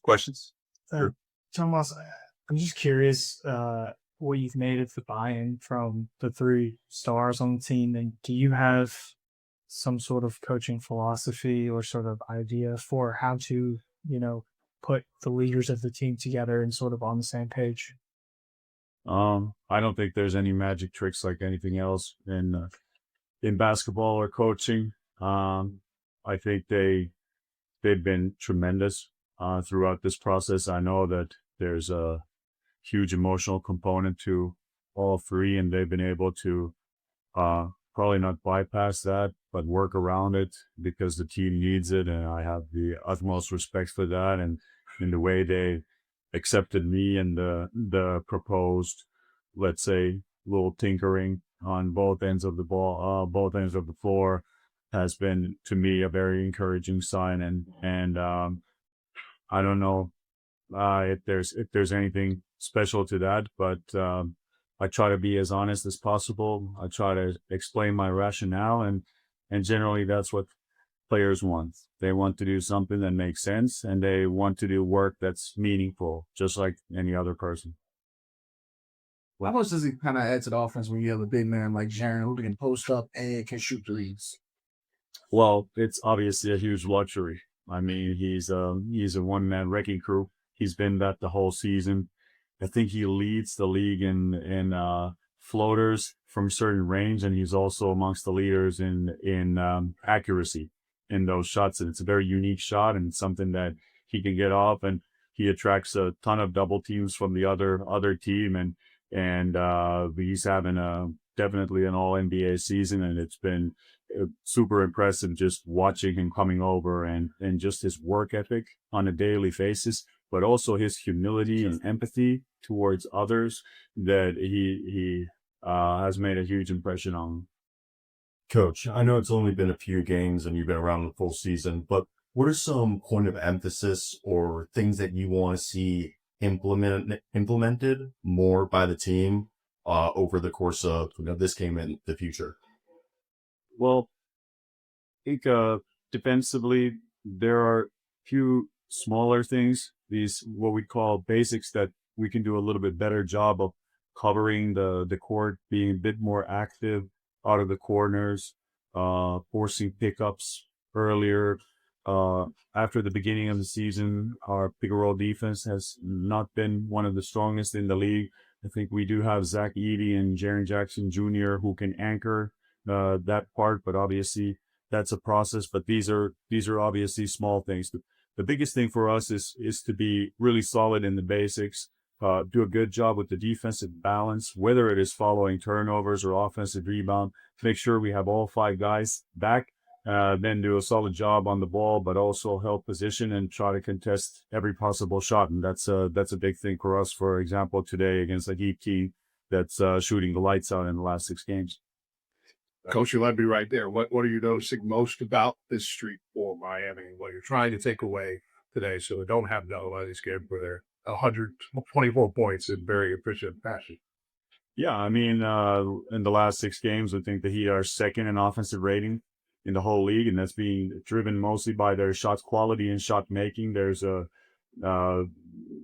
Questions? Uh, Sure. Tomas, I'm just curious what you've made of the buy-in from the three stars on the team, and do you have some sort of coaching philosophy or sort of idea for how to, put the leaders of the team together and sort of on the same page? I don't think there's any magic tricks like anything else in basketball or coaching. I think they've been tremendous throughout this process. I know that there's a huge emotional component to all three, and they've been able to probably not bypass that, but work around it because the team needs it. And I have the utmost respect for that. And in the way they accepted me and the proposed, let's say, little tinkering on both ends of the ball, both ends of the floor, has been to me a very encouraging sign. And I don't know if there's anything special to that, but I try to be as honest as possible. I try to explain my rationale, and generally that's what players want. They want to do something that makes sense, and they want to do work that's meaningful, just like any other person. How much does it kind of add to the offense when you have a big man like Jaren who can post up and can shoot threes? Well, it's obviously a huge luxury. I mean, he's a one-man wrecking crew. He's been that the whole season. I think he leads the league in floaters from certain range, and he's also amongst the leaders in accuracy in those shots. And it's a very unique shot, and something that he can get off, and he attracts a ton of double teams from the other team, and he's having a definitely an All NBA season, and it's been super impressive just watching him coming over and just his work ethic on a daily basis, but also his humility and empathy towards others that he has made a huge impression on. Coach, I know it's only been a few games and you've been around the full season, but what are some point of emphasis or things that you want to see implemented more by the team over the course of this game and the future? Well, I think defensively, there are a few smaller things, these what we call basics that we can do a little bit better job of covering the court, being a bit more active out of the corners, forcing pickups earlier. After the beginning of the season, our pick and roll defense has not been one of the strongest in the league. I think we do have Zach Edey and Jaren Jackson Jr. who can anchor that part, but obviously that's a process. But these are obviously small things. The biggest thing for us is to be really solid in the basics, do a good job with the defensive balance, whether it is following turnovers or offensive rebound. Make sure we have all five guys back, then do a solid job on the ball, but also help position and try to contest every possible shot. And that's a big thing for us. For example, today against a Heat team that's shooting the lights out in the last 6 games. Coach, you let me right there. What are you noticing most about this streak for Miami? What you're trying to take away today, so they don't have no these games where they're 124 points in very efficient fashion. Yeah, I mean, in the last 6 games, I think the Heat are second in offensive rating in the whole league, and that's being driven mostly by their shot quality and shot making. There's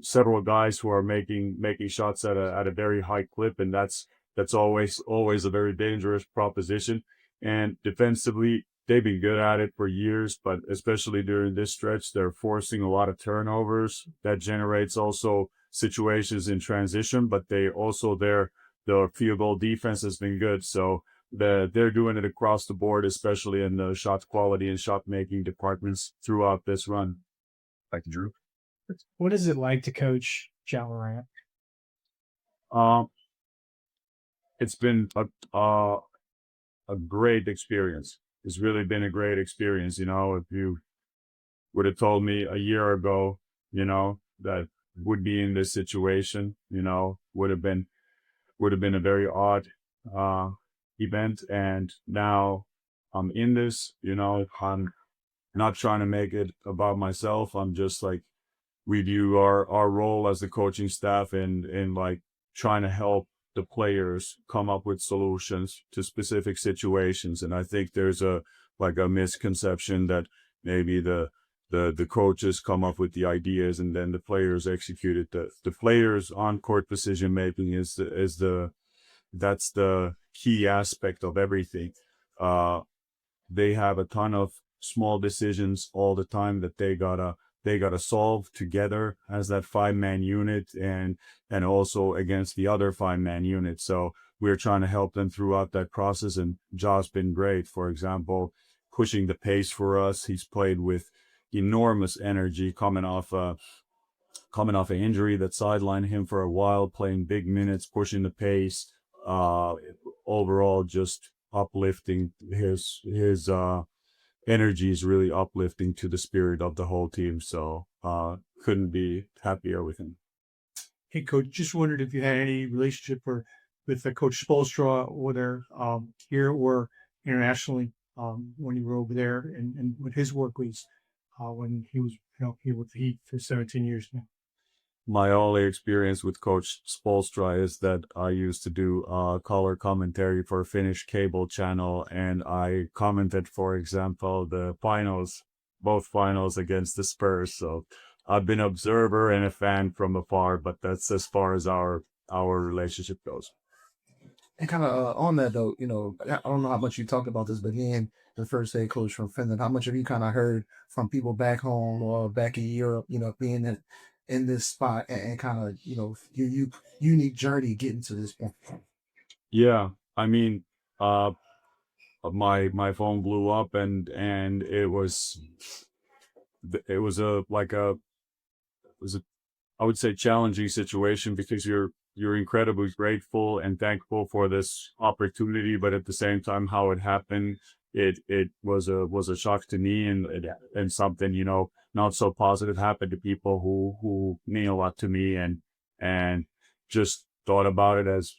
several guys who are making shots at a very high clip, and that's always a very dangerous proposition. And defensively, they've been good at it for years, but especially during this stretch, they're forcing a lot of turnovers. That generates also situations in transition, but their field goal defense has been good. So they're doing it across the board, especially in the shot quality and shot making departments throughout this run. Back to Drew. What is it like to coach Ja Morant? It's been a great experience. It's really been a great experience. If you would have told me a year ago, that would be in this situation, would have been a very odd event. And now I'm in this, I'm not trying to make it about myself. I'm just like, we view our role as the coaching staff in like trying to help the players come up with solutions to specific situations. And I think there's a misconception that maybe the the coaches come up with the ideas and then the players execute it. The players on court decision making that's the key aspect of everything. They have a ton of small decisions all the time that they gotta solve together as that 5-man unit and also against the other 5-man unit. So we're trying to help them throughout that process, and Ja's been great. For example, pushing the pace for us. He's played with enormous energy coming off an injury that sidelined him for a while, playing big minutes, pushing the pace. Overall, just uplifting. His energy is really uplifting to the spirit of the whole team. So couldn't be happier with him. Hey, Coach, just wondered if you had any relationship with Coach Spoelstra, whether here or internationally, when you were over there, and what his work was when he was here with the Heat for 17 years now. My only experience with Coach Spoelstra is that I used to do color commentary for a Finnish cable channel, and I commented, for example, both finals against the Spurs. So I've been an observer and a fan from afar, but that's as far as our relationship goes. And kind of on that though, I don't know how much you talked about this, but being the first head coach from Finland, how much have you kind of heard from people back home or back in Europe, being in this spot and kind of, your unique journey getting to this point? Yeah, I mean, my phone blew up and it was I would say challenging situation, because you're incredibly grateful and thankful for this opportunity, but at the same time, how it happened, it was a shock to me, and something not so positive happened to people who mean a lot to me, and just thought about it as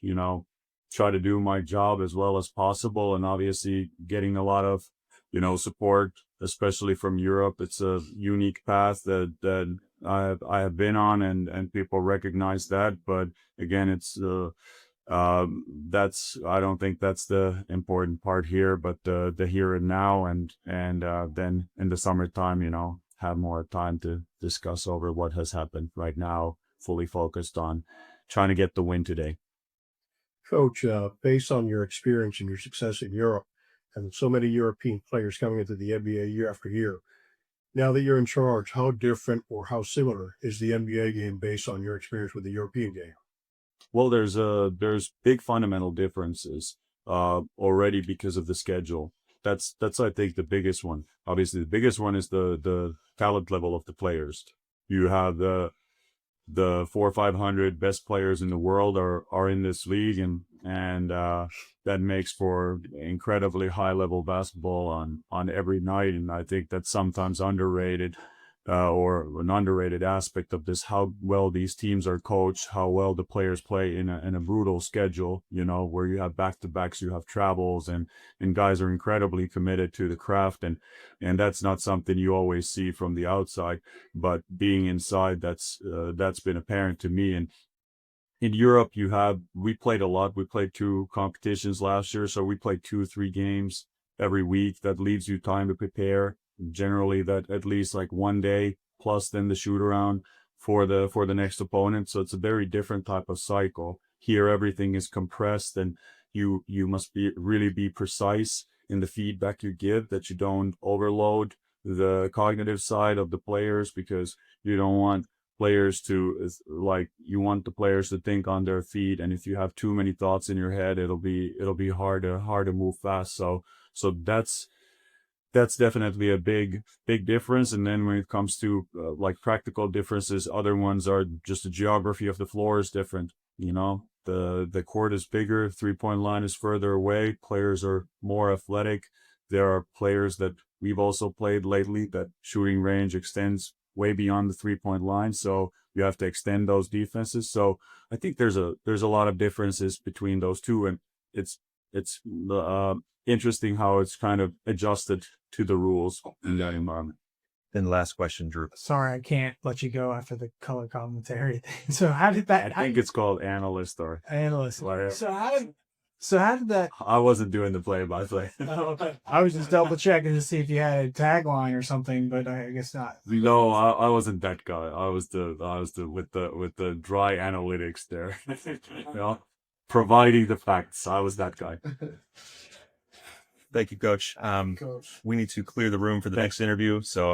try to do my job as well as possible, and obviously getting a lot of support, especially from Europe. It's a unique path that I have been on, and people recognize that. But again, it's I don't think that's the important part here, but the here and now, and then in the summertime, have more time to discuss over what has happened right now, fully focused on trying to get the win today. Coach, based on your experience and your success in Europe, and so many European players coming into the NBA year after year, now that you're in charge, how different or how similar is the NBA game based on your experience with the European game? Well, there's big fundamental differences already because of the schedule. That's I think the biggest one. Obviously, the biggest one is the talent level of the players. You have the 400 or 500 best players in the world are in this league, and that makes for incredibly high level basketball on every night. And I think that's sometimes underrated, or an underrated aspect of this, how well these teams are coached, how well the players play in a brutal schedule, where you have back-to-backs, you have travels, and guys are incredibly committed to the craft, and that's not something you always see from the outside, but being inside, that's been apparent to me. And in Europe, we played a lot. We played 2 competitions last year, so we played 2-3 games every week. That leaves you time to prepare. Generally, that at least like 1 day plus then the shoot around for the next opponent. So it's a very different type of cycle. Here, everything is compressed, and you must really be precise in the feedback you give, that you don't overload the cognitive side of the players, because you don't want players to, you want the players to think on their feet, and if you have too many thoughts in your head, it'll be hard to move fast. So that's definitely a big difference. And then when it comes to practical differences, other ones are just the geography of the floor is different. The court is bigger, 3-point line is further away, players are more athletic. There are players that we've also played lately that shooting range extends way beyond the 3-point line, so you have to extend those defenses. So I think there's a lot of differences between those two, and it's interesting how it's kind of adjusted to the rules in that environment. Then last question, Drew. Sorry, I can't let you go after the color commentary thing. So how did that? I think it's called analyst or analyst. whatever. So how did that? I wasn't doing the play-by-play. I was just double checking to see if you had a tagline or something, but I guess not. No, I wasn't that guy. I was the with the dry analytics there. Providing the facts. I was that guy. Thank you, Coach. Coach. We need to clear the room for the next interview. So